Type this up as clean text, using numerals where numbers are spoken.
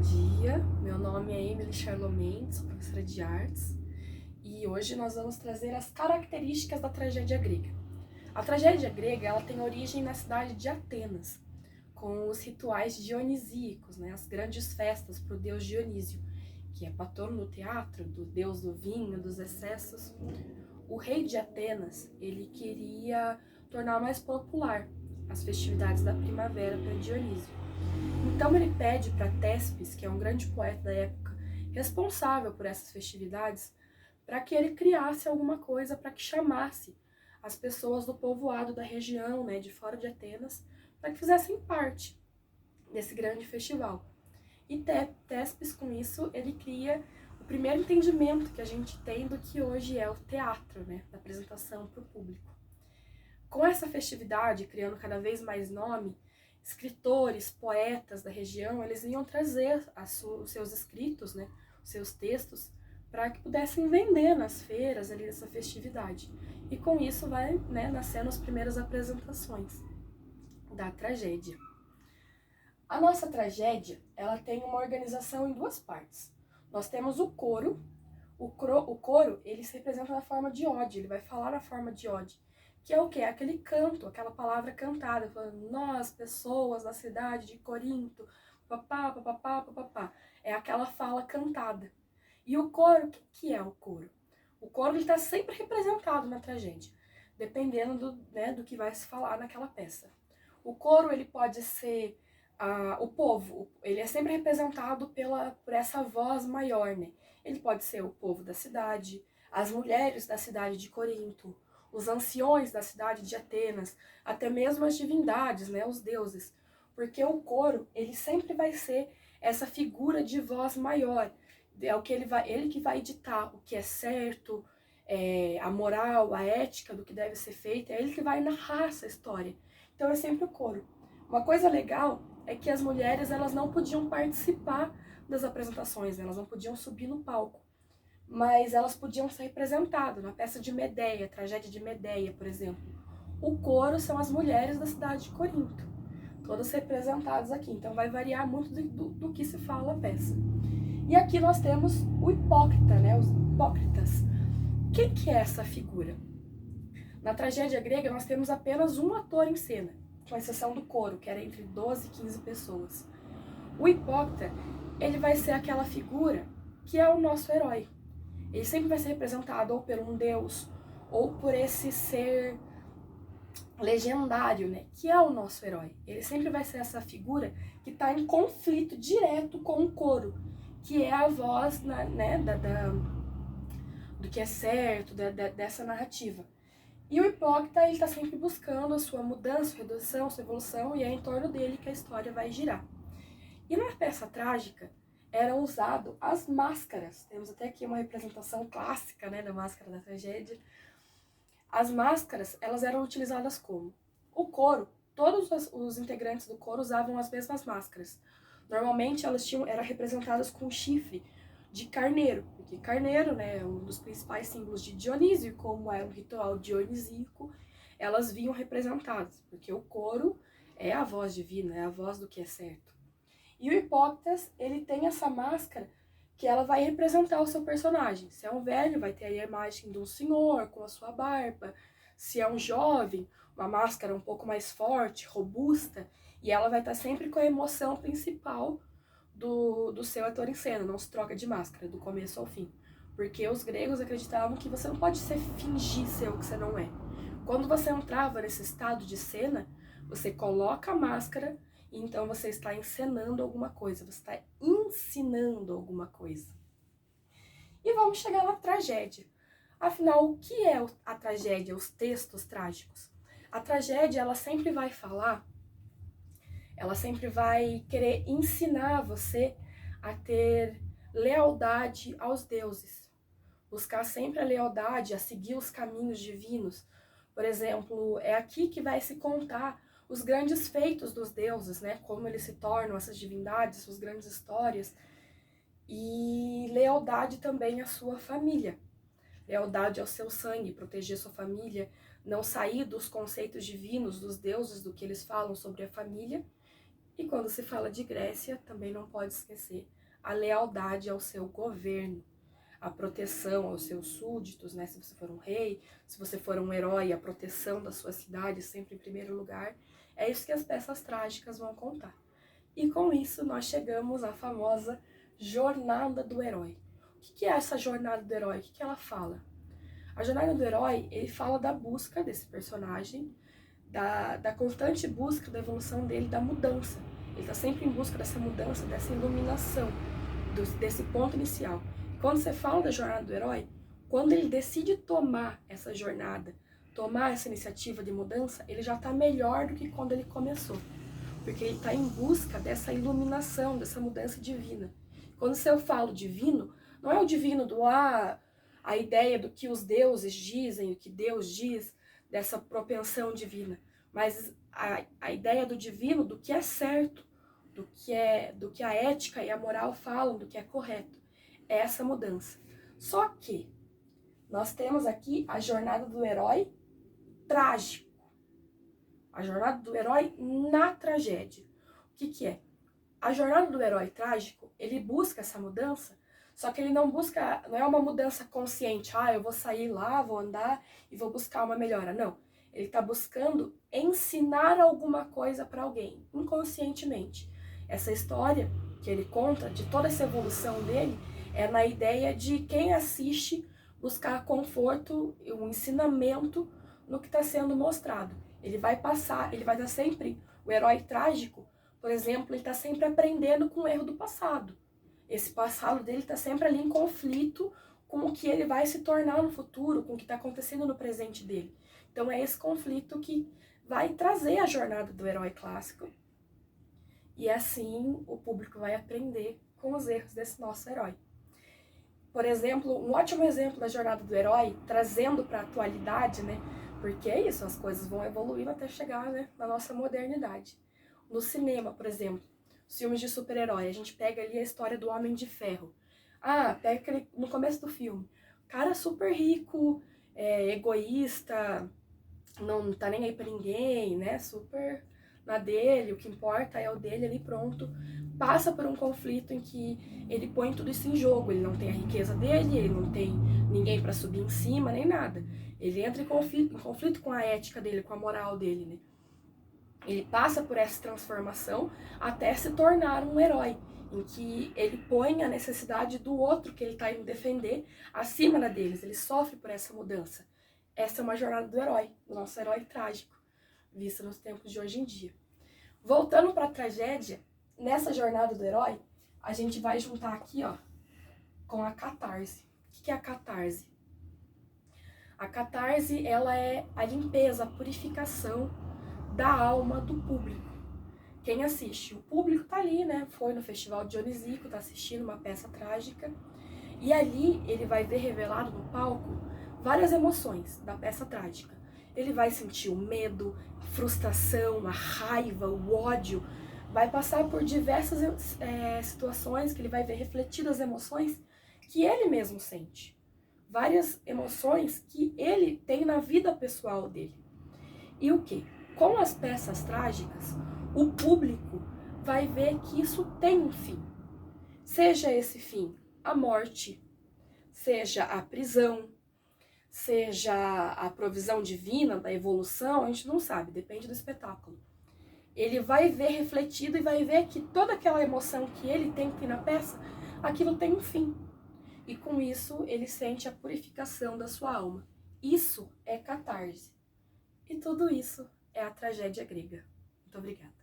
dia, meu nome é Emily Charlomagne, sou professora de artes e hoje nós vamos trazer as características da tragédia grega. A tragédia grega ela tem origem na cidade de Atenas, com os rituais dionisíacos, as grandes festas para o deus Dionísio, que é patrono do teatro, do deus do vinho, dos excessos. O rei de Atenas ele queria tornar mais popular as festividades da primavera para Dionísio. Então ele pede para Téspis, que é um grande poeta da época, responsável por essas festividades, para que ele criasse alguma coisa para que chamasse as pessoas do povoado da região, de fora de Atenas, para que fizessem parte desse grande festival. E Téspis, com isso, ele cria o primeiro entendimento que a gente tem do que hoje é o teatro, da apresentação para o público. Com essa festividade, criando cada vez mais nome, escritores, poetas da região, eles iam trazer os seus escritos, os seus textos, para que pudessem vender nas feiras ali dessa festividade. E com isso vai nascendo as primeiras apresentações da tragédia. A nossa tragédia, ela tem uma organização em duas partes. Nós temos o coro. O coro, ele se representa na forma de ode, ele vai falar na forma de ode. Que é o quê? Aquele canto, aquela palavra cantada, falando, nós, pessoas da cidade de Corinto, papá, papapá, papapá. É aquela fala cantada. E o coro, o que é o coro? O coro está sempre representado na tragédia, dependendo do que vai se falar naquela peça. O coro, ele pode ser o povo, ele é sempre representado por essa voz maior, Ele pode ser o povo da cidade, as mulheres da cidade de Corinto, os anciões da cidade de Atenas, até mesmo as divindades, os deuses. Porque o coro, ele sempre vai ser essa figura de voz maior. É o que ele que vai ditar o que é certo, a moral, a ética do que deve ser feito, é ele que vai narrar essa história. Então é sempre o coro. Uma coisa legal é que as mulheres elas não podiam participar das apresentações, elas não podiam subir no palco. Mas elas podiam ser representadas na peça de Medeia, tragédia de Medeia, por exemplo. O coro são as mulheres da cidade de Corinto, todas representadas aqui, então vai variar muito do que se fala a peça. E aqui nós temos o hipócrita, os hipócritas. Quem que é essa figura? Na tragédia grega nós temos apenas um ator em cena, com exceção do coro, que era entre 12 e 15 pessoas. O hipócrita, ele vai ser aquela figura que é o nosso herói. Ele sempre vai ser representado ou por um deus, ou por esse ser legendário, que é o nosso herói. Ele sempre vai ser essa figura que está em conflito direto com o coro, que é a voz do que é certo, dessa narrativa. E o hipócrita está sempre buscando a sua mudança, sua redução, sua evolução, e é em torno dele que a história vai girar. E na peça trágica, eram usadas as máscaras. Temos até aqui uma representação clássica, da máscara da tragédia. As máscaras, elas eram utilizadas como? O coro, todos os integrantes do coro usavam as mesmas máscaras. Normalmente elas eram representadas com chifre de carneiro, porque carneiro, é um dos principais símbolos de Dionísio, como é um ritual dionisíaco, elas vinham representadas, porque o coro é a voz divina, é a voz do que é certo. E o hipócrita, ele tem essa máscara que ela vai representar o seu personagem. Se é um velho, vai ter aí a imagem de um senhor com a sua barba. Se é um jovem, uma máscara um pouco mais forte, robusta, e ela vai estar sempre com a emoção principal do seu ator em cena, não se troca de máscara, do começo ao fim. Porque os gregos acreditavam que você não pode fingir ser o que você não é. Quando você entrava nesse estado de cena, você coloca a máscara, e então você está encenando alguma coisa, você está ensinando alguma coisa. E vamos chegar na tragédia. Afinal, o que é a tragédia, os textos trágicos? A tragédia, ela sempre vai falar, ela sempre vai querer ensinar você a ter lealdade aos deuses. Buscar sempre a lealdade, a seguir os caminhos divinos. Por exemplo, é aqui que vai se contar os grandes feitos dos deuses, como eles se tornam essas divindades, suas grandes histórias, e lealdade também à sua família, lealdade ao seu sangue, proteger sua família, não sair dos conceitos divinos dos deuses, do que eles falam sobre a família, E quando se fala de Grécia, também não pode esquecer a lealdade ao seu governo, a proteção aos seus súditos, né? Se você for um rei, se você for um herói, a proteção da sua cidade sempre em primeiro lugar. É isso que as peças trágicas vão contar. E com isso nós chegamos à famosa jornada do herói. O que é essa jornada do herói? O que ela fala? A jornada do herói, ele fala da busca desse personagem, da constante busca da evolução dele, da mudança. Ele está sempre em busca dessa mudança, dessa iluminação, desse ponto inicial. Quando você fala da jornada do herói, quando ele decide tomar essa jornada, tomar essa iniciativa de mudança, ele já está melhor do que quando ele começou. Porque ele está em busca dessa iluminação, dessa mudança divina. Quando eu falo divino, não é o divino do a ideia do que os deuses dizem, o que Deus diz, dessa propensão divina, mas a ideia do divino, do que é certo, do que a ética e a moral falam, do que é correto. É essa mudança. Só que nós temos aqui a jornada do herói trágico. A jornada do herói na tragédia. O que é? A jornada do herói trágico, ele busca essa mudança, só que ele não busca, não é uma mudança consciente, eu vou sair lá, vou andar e vou buscar uma melhora. Não, ele está buscando ensinar alguma coisa para alguém, inconscientemente. Essa história que ele conta, de toda essa evolução dele, é na ideia de quem assiste buscar conforto e um ensinamento no que está sendo mostrado. Ele vai passar, ele vai dar sempre, o herói trágico, por exemplo, ele está sempre aprendendo com o erro do passado. Esse passado dele está sempre ali em conflito com o que ele vai se tornar no futuro, com o que está acontecendo no presente dele. Então é esse conflito que vai trazer a jornada do herói clássico. E assim o público vai aprender com os erros desse nosso herói. Por exemplo, um ótimo exemplo da jornada do herói, trazendo para a atualidade, né? Porque é isso, as coisas vão evoluindo até chegar, né, na nossa modernidade. No cinema, por exemplo, os filmes de super-herói, a gente pega ali a história do Homem de Ferro. Pega aquele, no começo do filme, cara super rico, egoísta, não tá nem aí pra ninguém, né, super na dele, o que importa é o dele ali, pronto. Passa por um conflito em que ele põe tudo isso em jogo, ele não tem a riqueza dele, ele não tem ninguém pra subir em cima, nem nada. Ele entra em conflito com a ética dele, com a moral dele, né? Ele passa por essa transformação até se tornar um herói, em que ele põe a necessidade do outro que ele está indo defender acima da deles. Ele sofre por essa mudança. Essa é uma jornada do herói, do nosso herói trágico, vista nos tempos de hoje em dia. Voltando para a tragédia, nessa jornada do herói, a gente vai juntar aqui, ó, com a catarse. O que é a catarse? A catarse, ela é a limpeza, a purificação da alma do público. Quem assiste? O público tá ali, né? Foi no Festival de Dionisíaco, tá assistindo uma peça trágica. E ali ele vai ver revelado no palco várias emoções da peça trágica. Ele vai sentir o medo, a frustração, a raiva, o ódio. Vai passar por diversas situações que ele vai ver refletidas as emoções que ele mesmo sente. Várias emoções que ele tem na vida pessoal dele. E o quê? Com as peças trágicas, o público vai ver que isso tem um fim. Seja esse fim a morte, seja a prisão, seja a provisão divina da evolução, a gente não sabe, depende do espetáculo. Ele vai ver refletido e vai ver que toda aquela emoção que ele tem na peça, aquilo tem um fim. E com isso ele sente a purificação da sua alma. Isso é catarse. E tudo isso é a tragédia grega. Muito obrigada.